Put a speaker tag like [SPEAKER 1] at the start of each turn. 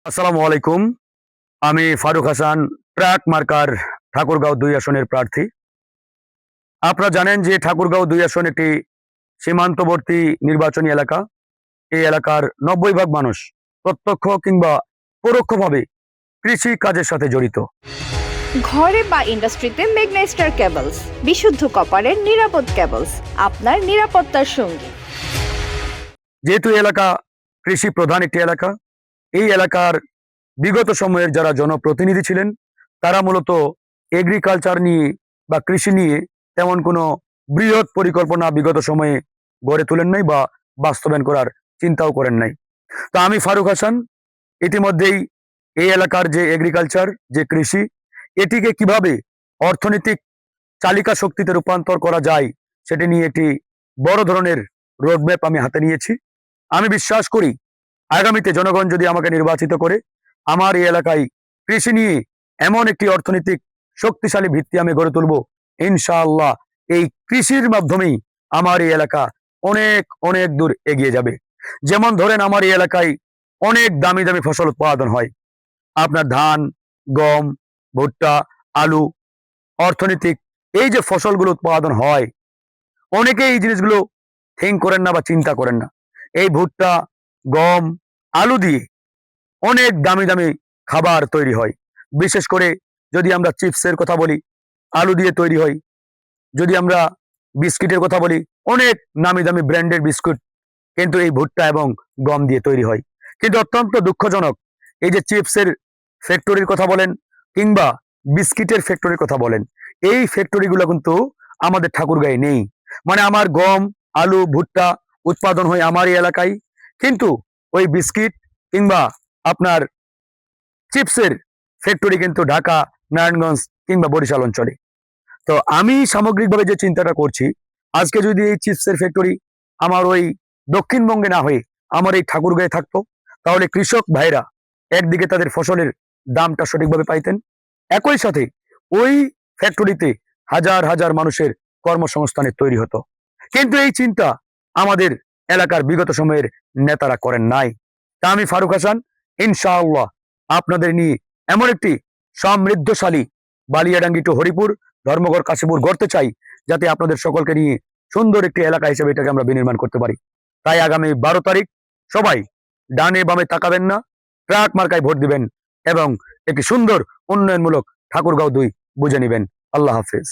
[SPEAKER 1] আসসালামু আলাইকুম। আমি ফারুক হাসান, ট্রাক মার্কার ঠাকুরগাঁও ২ আসনের প্রার্থী। আপনারা জানেন যে ঠাকুরগাঁও ২ আসন একটি সীমান্তবর্তী নির্বাচনী এলাকা। এই এলাকার ৯০ ভাগ মানুষ প্রত্যক্ষ কিংবা পরোক্ষভাবে কৃষি কাজের সাথে জড়িত।
[SPEAKER 2] ঘরে বা ইন্ডাস্ট্রিতে মেঘনা স্টার কেবলস, বিশুদ্ধ কপারের নিরাপদ কেবলস, আপনার নিরাপত্তার সঙ্গী।
[SPEAKER 1] যেহেতু এই এলাকা কৃষি প্রধান একটি এলাকা, এই এলাকার বিগত সময়ের যারা জনপ্রতিনিধি ছিলেন তারা মূলত এগ্রিকালচার নিয়ে বা কৃষি নিয়ে তেমন কোনো বৃহৎ পরিকল্পনা বিগত সময়ে গড়ে তোলেন নাই বা বাস্তবায়ন করার চিন্তাও করেন নাই। তো আমি ফারুক হাসান ইতিমধ্যেই এই এলাকার যে এগ্রিকালচার, যে কৃষি, এটিকে কিভাবে অর্থনৈতিক চালিকা শক্তিতে রূপান্তর করা যায় সেটি নিয়ে একটি বড় ধরনের রোডম্যাপ আমি হাতে নিয়েছি। আমি বিশ্বাস করি আগামীতে জনগণ যদি আমাকে নির্বাচিত করে আমার এই এলাকায় কৃষি নিয়ে এমন একটি অর্থনৈতিক শক্তিশালী ভিত্তি আমি গড়ে তুলব, ইনশাআল্লাহ এই কৃষির মাধ্যমেই আমার এই এলাকা অনেক অনেক দূর এগিয়ে যাবে। যেমন ধরেন আমার এই এলাকায় অনেক দামি দামি ফসল উৎপাদন হয়, আপনার ধান, গম, ভুট্টা, আলু, অর্থনৈতিক এই যে ফসলগুলো উৎপাদন হয়, অনেকে এই জিনিসগুলো থিঙ্ক করেন না বা চিন্তা করেন না। এই ভুট্টা, গম, আলু দিয়ে অনেক দামি দামি খাবার তৈরি হয়। বিশেষ করে যদি আমরা চিপসের কথা বলি, আলু দিয়ে তৈরি হয়। যদি আমরা বিস্কিটের কথা বলি, অনেক নামি দামি ব্র্যান্ডের বিস্কুট কিন্তু এই ভুট্টা এবং গম দিয়ে তৈরি হয়। কিন্তু অত্যন্ত দুঃখজনক, এই যে চিপসের ফ্যাক্টরির কথা বলেন কিংবা বিস্কিটের ফ্যাক্টরির কথা বলেন, এই ফ্যাক্টরিগুলো কিন্তু আমাদের ঠাকুরগাঁয়ে নেই। মানে আমার গম, আলু, ভুট্টা উৎপাদন হয় আমার এই এলাকায়, কিন্তু ওই বিস্কিট কিংবা আপনার চিপসের ফ্যাক্টরি কিন্তু ঢাকা, নারায়ণগঞ্জ কিংবা বরিশাল অঞ্চলে। তো আমি সামগ্রিকভাবে যে চিন্তাটা করছি, আজকে যদি এই চিপসের ফ্যাক্টরি আমার ওই দক্ষিণবঙ্গে না হয়ে আমার এই ঠাকুরগাঁয়ে থাকতো, তাহলে কৃষক ভাইরা একদিকে তাদের ফসলের দামটা সঠিকভাবে পাইতেন, একই সাথে ওই ফ্যাক্টরিতে হাজার হাজার মানুষের কর্মসংস্থানের তৈরি হতো। কিন্তু এই চিন্তা আমাদের এলাকার বিগত সময়ের নেতারা করেন নাই। তা আমি ফারুক হাসান ইনশাআল্লাহ আপনাদের নিয়ে এমন একটি সমৃদ্ধশালী বালিয়াডাঙ্গি টু হরিপুর, ধর্মগড়, কাশীপুর গড়তে চাই, যাতে আপনাদের সকলকে নিয়ে সুন্দর একটি এলাকা হিসেবে এটাকে আমরা বিনির্মাণ করতে পারি। তাই আগামী 12 তারিখ সবাই ডানে বামে তাকাবেন না, ট্রাক মার্কায় ভোট দিবেন এবং একটি সুন্দর উন্নয়নমূলক ঠাকুরগাঁও 2 বুঝে নেবেন। আল্লাহ হাফেজ।